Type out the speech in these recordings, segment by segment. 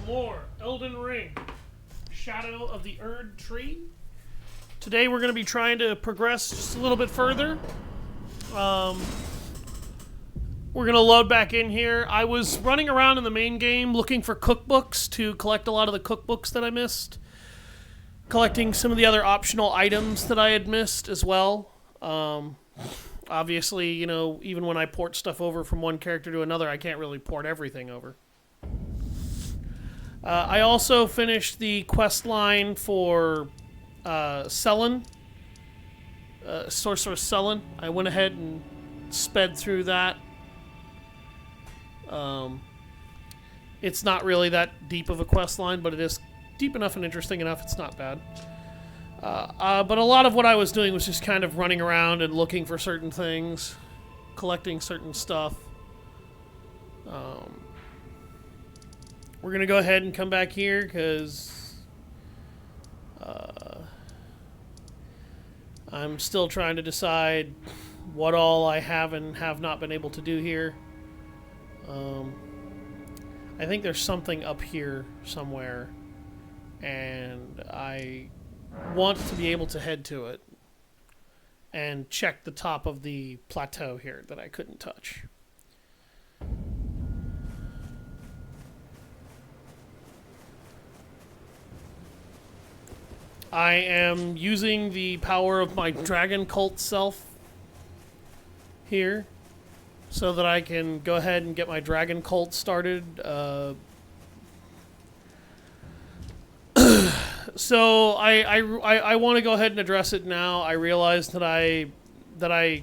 more Elden Ring, Shadow of the Erd Tree. Today we're going to be trying to progress just a little bit further. We're going to load back in here. I was running around in the main game looking for cookbooks to collect a lot of the cookbooks that I missed. Collecting some of the other optional items that I had missed as well. Obviously, you know, even when I port stuff over from one character to another, I can't really port everything over. I also finished the quest line for Selin, Sorcerer Selin. I went ahead and sped through that. It's not really that deep of a quest line, but it is deep enough and interesting enough. It's not bad. But a lot of what I was doing was just kind of running around and looking for certain things, collecting certain stuff. We're going to go ahead and come back here because I'm still trying to decide what all I have and have not been able to do here. I think there's something up here somewhere, and I want to be able to head to it and check the top of the plateau here that I couldn't touch. I am using the power of my dragon cult self here so that I can go ahead and get my dragon cult started. So I want to go ahead and address it now. I realized that I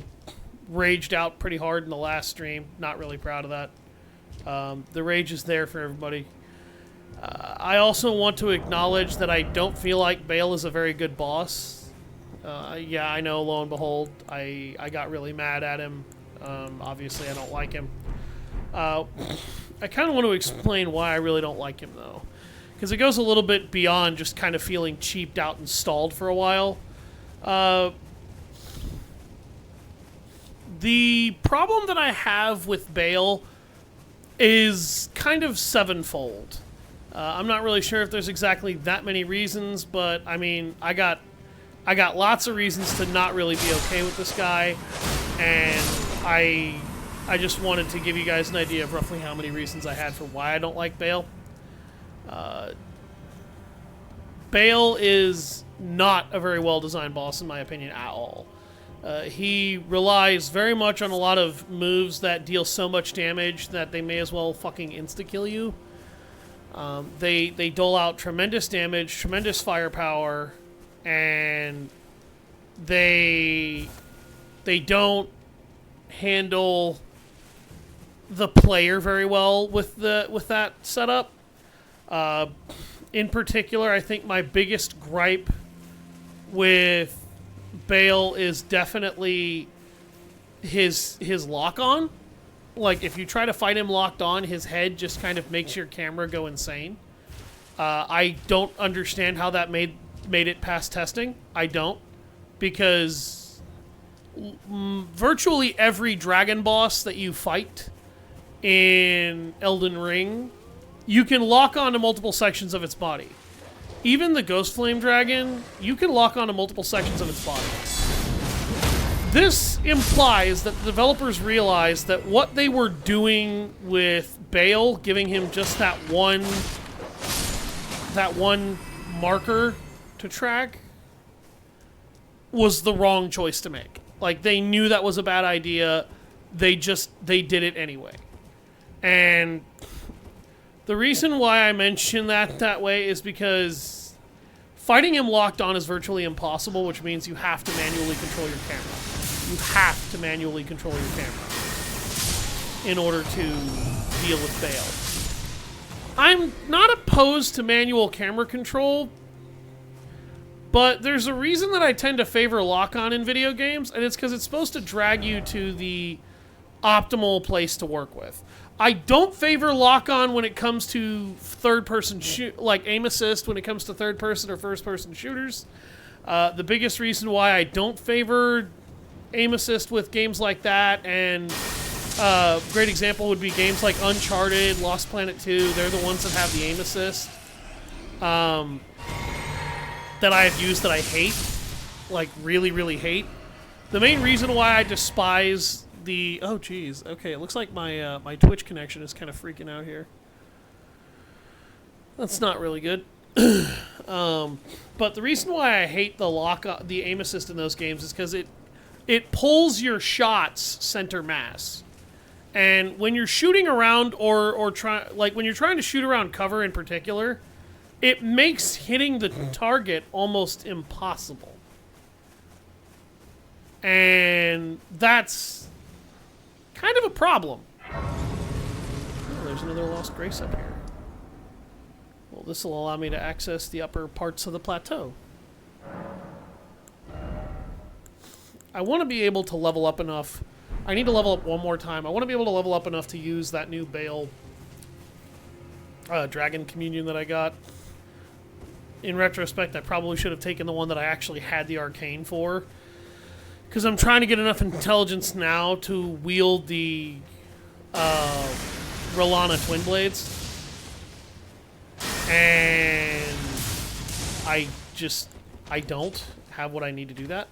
raged out pretty hard in the last stream. Not really proud of that. The rage is there for everybody. I also want to acknowledge that I don't feel like Bayle is a very good boss. Yeah, I know, lo and behold, I got really mad at him. Obviously, I don't like him. I kind of want to explain why I really don't like him, though. Because it goes a little bit beyond just kind of feeling cheaped out and stalled for a while. The problem that I have with Bayle is kind of sevenfold. I'm not really sure if there's exactly that many reasons, but I mean, I got lots of reasons to not really be okay with this guy, and I just wanted to give you guys an idea of roughly how many reasons I had for why I don't like Bayle. Bayle is not a very well-designed boss, in my opinion, at all. He relies very much on a lot of moves that deal so much damage that they may as well fucking insta-kill you. They dole out tremendous damage, tremendous firepower, and they don't handle the player very well with that setup. In particular, I think my biggest gripe with Bayle is definitely his lock-on. Like, if you try to fight him locked on, his head just kind of makes your camera go insane. I don't understand how that made it past testing. I don't. Because virtually every dragon boss that you fight in Elden Ring, you can lock on to multiple sections of its body. Even the Ghost Flame Dragon, you can lock on to multiple sections of its body. This implies that the developers realized that what they were doing with Bayle, giving him just that one marker to track, was the wrong choice to make. Like, they knew that was a bad idea. They did it anyway. And the reason why I mention that way is because fighting him locked on is virtually impossible, which means you have to manually control your camera. You have to manually control your camera in order to deal with Bayle. I'm not opposed to manual camera control, but there's a reason that I tend to favor lock-on in video games, and it's because it's supposed to drag you to the optimal place to work with. I don't favor lock-on when it comes to third-person like aim assist when it comes to third-person or first-person shooters. The biggest reason why I don't favor aim assist with games like that and great example would be games like Uncharted, Lost Planet 2. They're the ones that have the aim assist that I have used that I hate, like really, really hate. The main reason why I despise the... Oh, geez. Okay, it looks like my my Twitch connection is kind of freaking out here. That's not really good. But the reason why I hate the aim assist in those games is because it pulls your shots center mass. And when you're shooting around or when you're trying to shoot around cover in particular, it makes hitting the target almost impossible. And that's kind of a problem. Oh, there's another Lost Grace up here. Well, this will allow me to access the upper parts of the plateau. I want to be able to level up enough. I need to level up one more time. I want to be able to level up enough to use that new Bayle Dragon Communion that I got. In retrospect, I probably should have taken the one that I actually had the Arcane for. Because I'm trying to get enough intelligence now to wield the Rolana Twin Blades. And I don't have what I need to do that.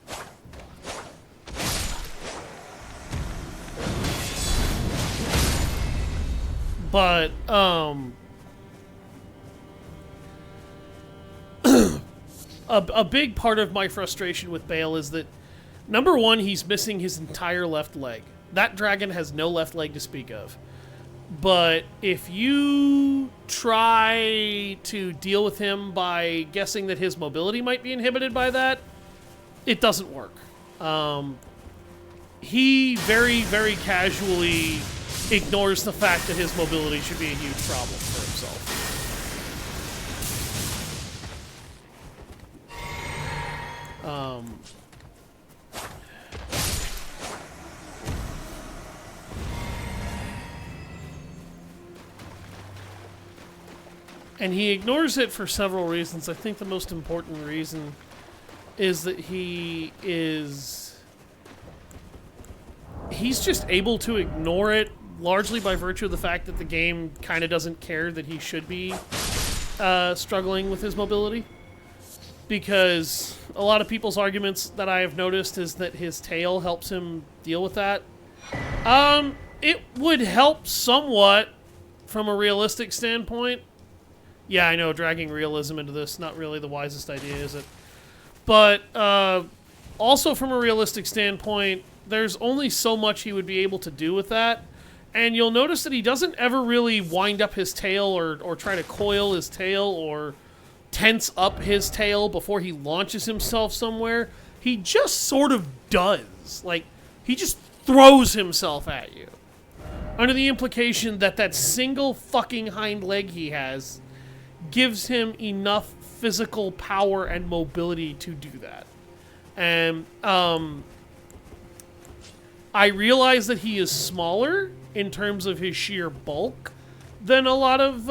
But, a big part of my frustration with Bayle is that, number one, he's missing his entire left leg. That dragon has no left leg to speak of. But if you try to deal with him by guessing that his mobility might be inhibited by that, it doesn't work. He very, very casually ignores the fact that his mobility should be a huge problem for himself. And he ignores it for several reasons. I think the most important reason is that he's just able to ignore it largely by virtue of the fact that the game kind of doesn't care that he should be struggling with his mobility. Because a lot of people's arguments that I have noticed is that his tail helps him deal with that. It would help somewhat from a realistic standpoint. Yeah, I know, dragging realism into this, not really the wisest idea, is it? But also from a realistic standpoint, there's only so much he would be able to do with that. And you'll notice that he doesn't ever really wind up his tail or try to coil his tail or tense up his tail before he launches himself somewhere. He just sort of does. Like, he just throws himself at you. Under the implication that that single fucking hind leg he has gives him enough physical power and mobility to do that. And I realize that he is smaller in terms of his sheer bulk than a lot of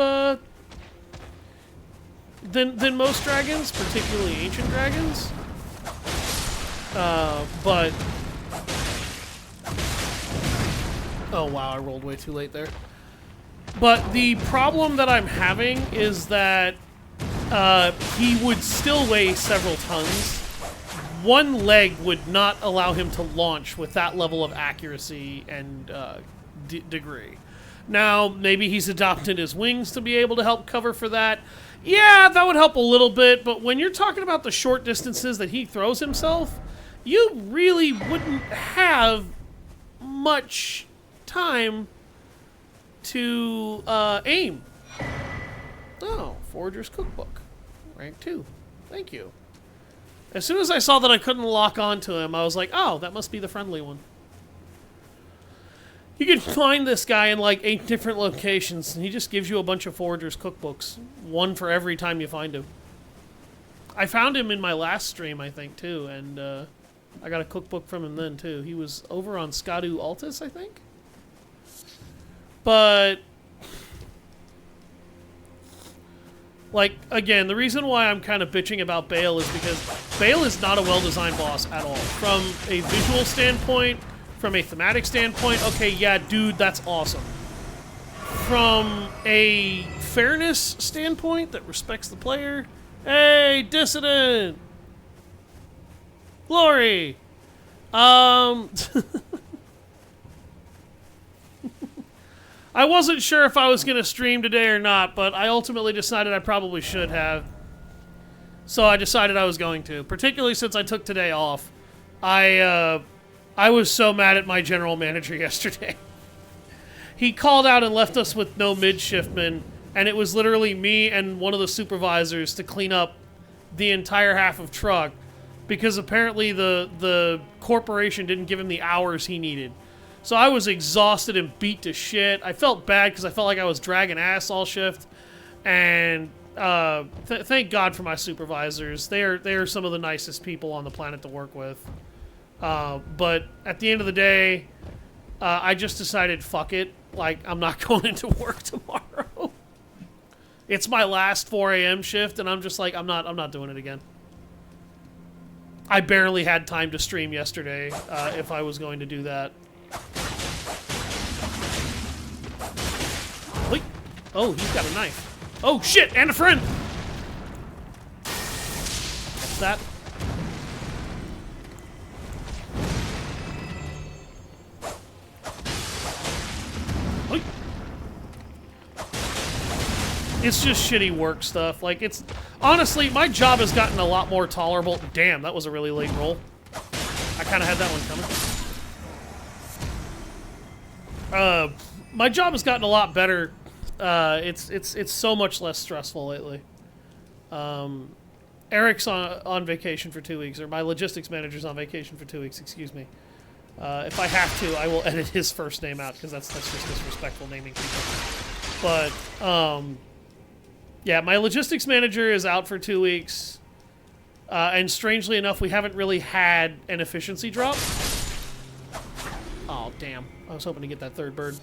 than most dragons, particularly ancient dragons. But oh wow, I rolled way too late there. But the problem that I'm having is that he would still weigh several tons. One leg would not allow him to launch with that level of accuracy and degree. Now, maybe he's adopted his wings to be able to help cover for that. Yeah, that would help a little bit, but when you're talking about the short distances that he throws himself, you really wouldn't have much time to aim. Oh, Forager's Cookbook. Rank 2. Thank you. As soon as I saw that I couldn't lock onto him, I was like, oh, that must be the friendly one. You can find this guy in like 8 different locations, and he just gives you a bunch of Forager's Cookbooks. One for every time you find him. I found him in my last stream, I think, too, and I got a cookbook from him then, too. He was over on Skadu Altus, I think? But, like, again, the reason why I'm kind of bitching about Bayle is because Bayle is not a well-designed boss at all. From a visual standpoint, From a thematic standpoint, okay, yeah, dude, that's awesome. From a fairness standpoint that respects the player, hey, dissident! Glory! I wasn't sure if I was going to stream today or not, but I ultimately decided I probably should have. So I decided I was going to, particularly since I took today off. I was so mad at my general manager yesterday. He called out and left us with no midshipmen, and it was literally me and one of the supervisors to clean up the entire half of truck, because apparently the corporation didn't give him the hours he needed. So I was exhausted and beat to shit. I felt bad because I felt like I was dragging ass all shift, and thank God for my supervisors. They are some of the nicest people on the planet to work with. But at the end of the day, I just decided, fuck it. Like, I'm not going into work tomorrow. It's my last 4 a.m. shift, and I'm just like, I'm not doing it again. I barely had time to stream yesterday, if I was going to do that. Wait. Oh, he's got a knife. Oh, shit, and a friend! What's that? It's just shitty work stuff. Like, it's... Honestly, my job has gotten a lot more tolerable. Damn, that was a really late roll. I kind of had that one coming. My job has gotten a lot better. It's so much less stressful lately. Eric's on vacation for 2 weeks, or my logistics manager's on vacation for 2 weeks, excuse me. If I have to, I will edit his first name out, because that's just disrespectful naming people. But, yeah, my logistics manager is out for 2 weeks, and strangely enough, we haven't really had an efficiency drop. Oh, damn. I was hoping to get that third bird.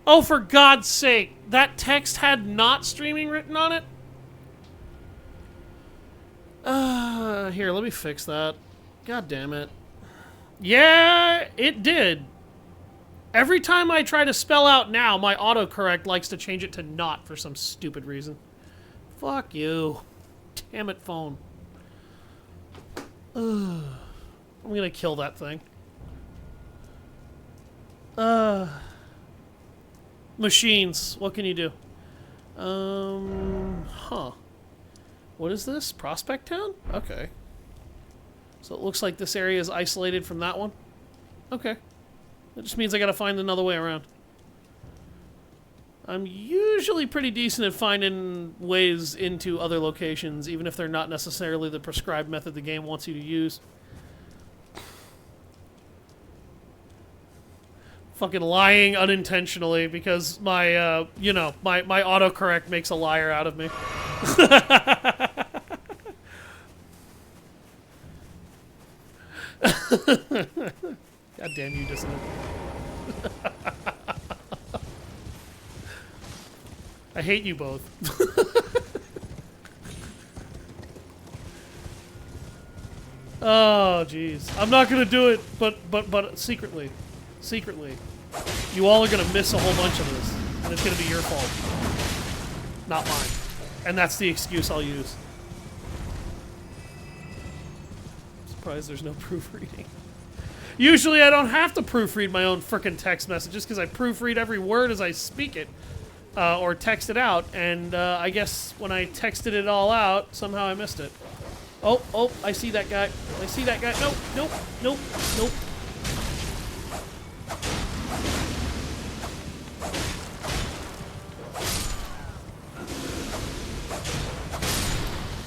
Oh, for God's sake, that text had not streaming written on it? Here, let me fix that. God damn it. Yeah, it did. Every time I try to spell out now, my autocorrect likes to change it to not for some stupid reason. Fuck you. Damn it, phone. I'm gonna kill that thing. Machines. What can you do? Huh. What is this? Prospect Town? Okay. So it looks like this area is isolated from that one. Okay. That just means I gotta find another way around. I'm usually pretty decent at finding ways into other locations, even if they're not necessarily the prescribed method the game wants you to use. Fucking lying unintentionally because my, you know, my autocorrect makes a liar out of me. God damn you, Dissident. I hate you both. Oh, jeez. I'm not gonna do it, but secretly. Secretly. You all are gonna miss a whole bunch of this, and it's gonna be your fault. Not mine. And that's the excuse I'll use. I'm surprised there's no proofreading. Usually I don't have to proofread my own frickin' text messages because I proofread every word as I speak it. Or text it out, and I guess when I texted it all out, somehow I missed it. Oh, I see that guy. I see that guy. Nope, nope, nope, nope.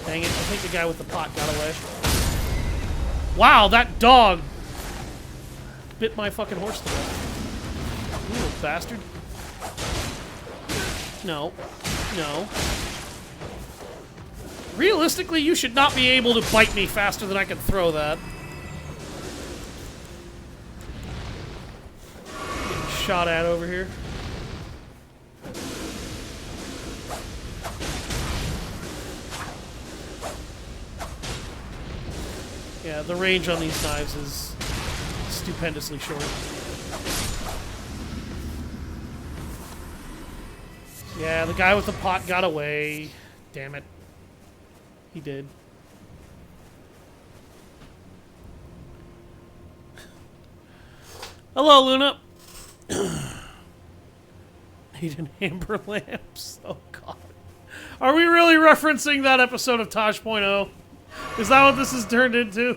Dang it, I think the guy with the pot got away. Wow, that dog bit my fucking horse to death. You little bastard. No. No. Realistically, you should not be able to bite me faster than I can throw that. Getting shot at over here. Yeah, the range on these knives is stupendously short. Yeah, the guy with the pot got away. Damn it. He did. Hello, Luna. Needed amber lamps. Oh, God. Are we really referencing that episode of Tosh.0? Is that what this has turned into?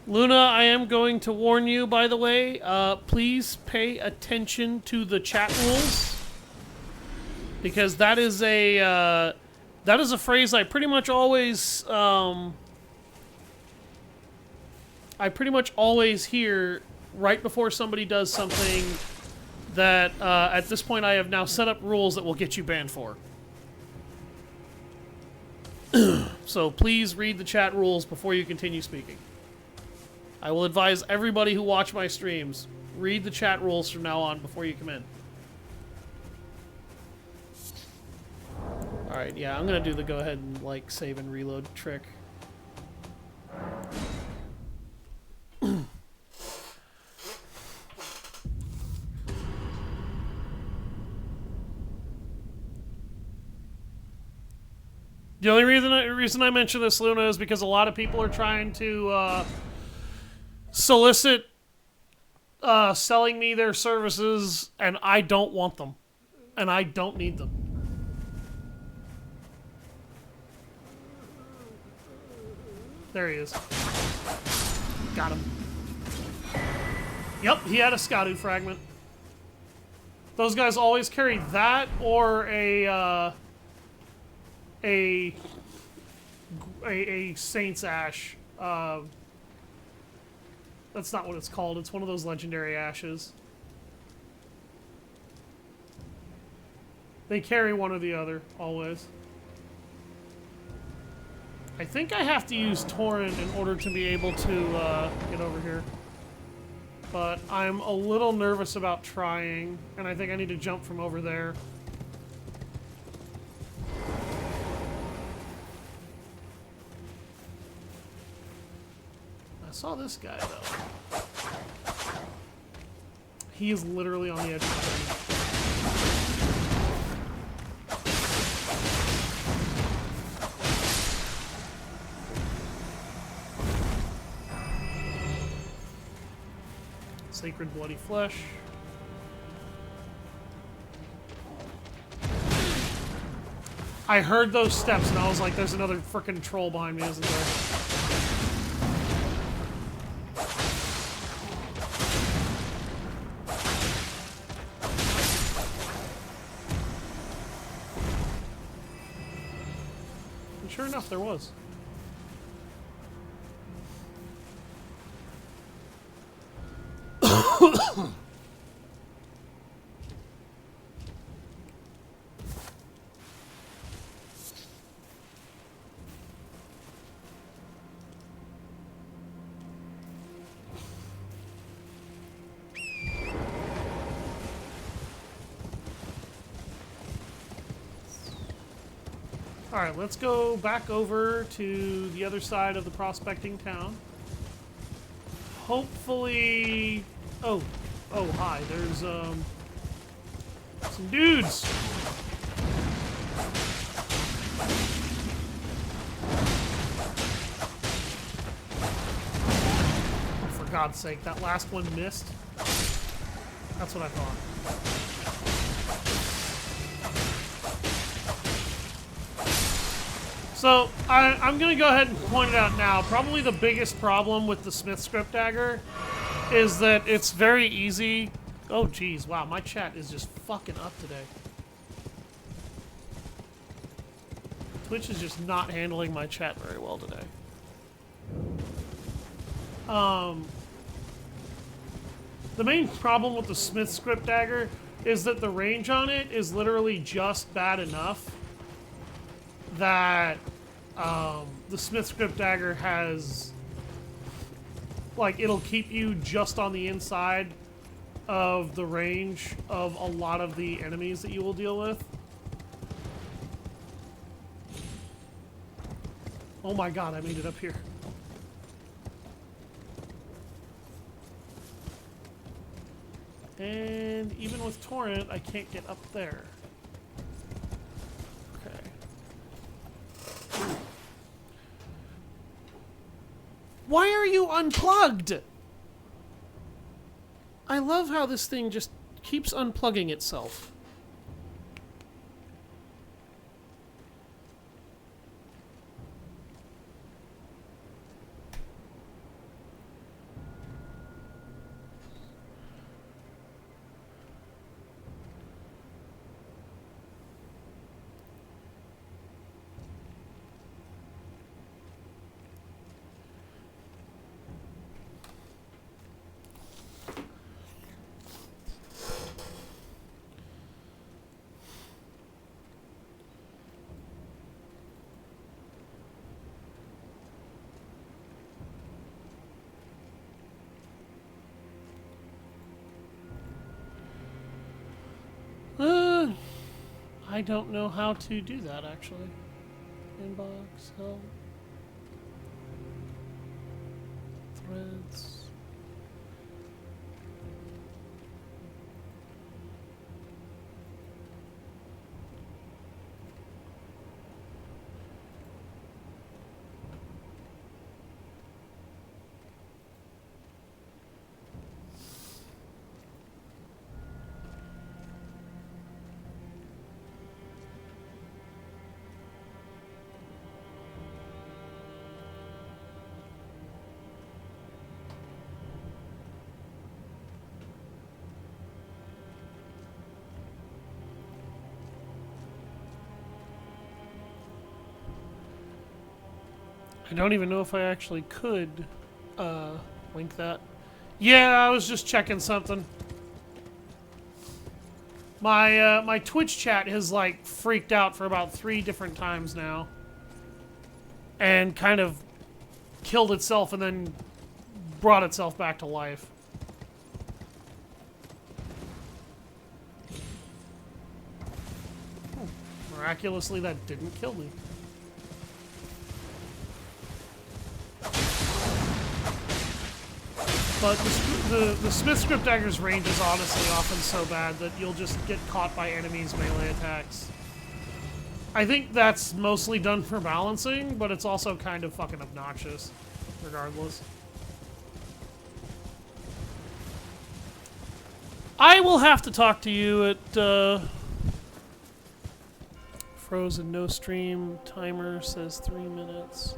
Luna, I am going to warn you, by the way, please pay attention to the chat rules. Because that is a phrase I pretty much always, hear right before somebody does something that, at this point I have now set up rules that will get you banned for. So please read the chat rules before you continue speaking. I will advise everybody who watch my streams, read the chat rules from now on before you come in. Alright, yeah, I'm gonna do the go ahead and, like, save and reload trick. The only reason I mention this, Luna, is because a lot of people are trying to, solicit selling me their services, and I don't want them. And I don't need them. There he is. Got him. Yep, he had a Skadu fragment. Those guys always carry that or a Saint's Ash. That's not what it's called. It's one of those legendary ashes. They carry one or the other, always. I think I have to use Torrent in order to be able to get over here. But I'm a little nervous about trying, and I think I need to jump from over there. I saw this guy, though. He is literally on the edge of the thing. Sacred Bloody Flesh. I heard those steps and I was like, there's another frickin' troll behind me, isn't there? And sure enough, there was. Alright, let's go back over to the other side of the prospecting town. Hopefully... Oh, hi, there's, some dudes! Oh, for God's sake, that last one missed? That's what I thought. So, I'm going to go ahead and point it out now. Probably the biggest problem with the Smith Script Dagger is that it's very easy... Oh, geez. Wow, my chat is just fucking up today. Twitch is just not handling my chat very well today. The main problem with the Smith Script Dagger is that the range on it is literally just bad enough that the Smith Script Dagger has like, it'll keep you just on the inside of the range of a lot of the enemies that you will deal with. Oh my god, I made it up here. And even with Torrent, I can't get up there. Okay. Why are you unplugged? I love how this thing just keeps unplugging itself. I don't know how to do that, actually. Inbox, help. Threads. I don't even know if I actually could link that. Yeah, I was just checking something. My Twitch chat has like freaked out for about 3 different times now. And kind of killed itself and then brought itself back to life. Oh, miraculously that didn't kill me. But the Smith Script Dagger's range is honestly often so bad that you'll just get caught by enemies' melee attacks. I think that's mostly done for balancing, but it's also kind of fucking obnoxious, regardless. I will have to talk to you at, Frozen no stream timer says 3 minutes.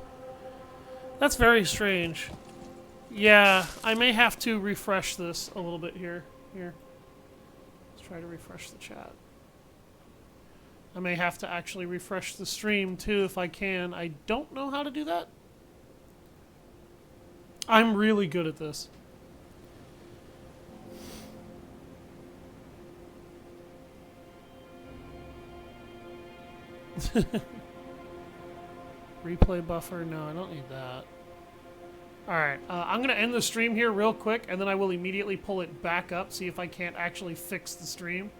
That's very strange. Yeah, I may have to refresh this a little bit here. Here. Let's try to refresh the chat. I may have to actually refresh the stream too if I can. I don't know how to do that. I'm really good at this. Replay buffer? No, I don't need that. Alright, I'm going to end the stream here real quick, and then I will immediately pull it back up, see if I can't actually fix the stream.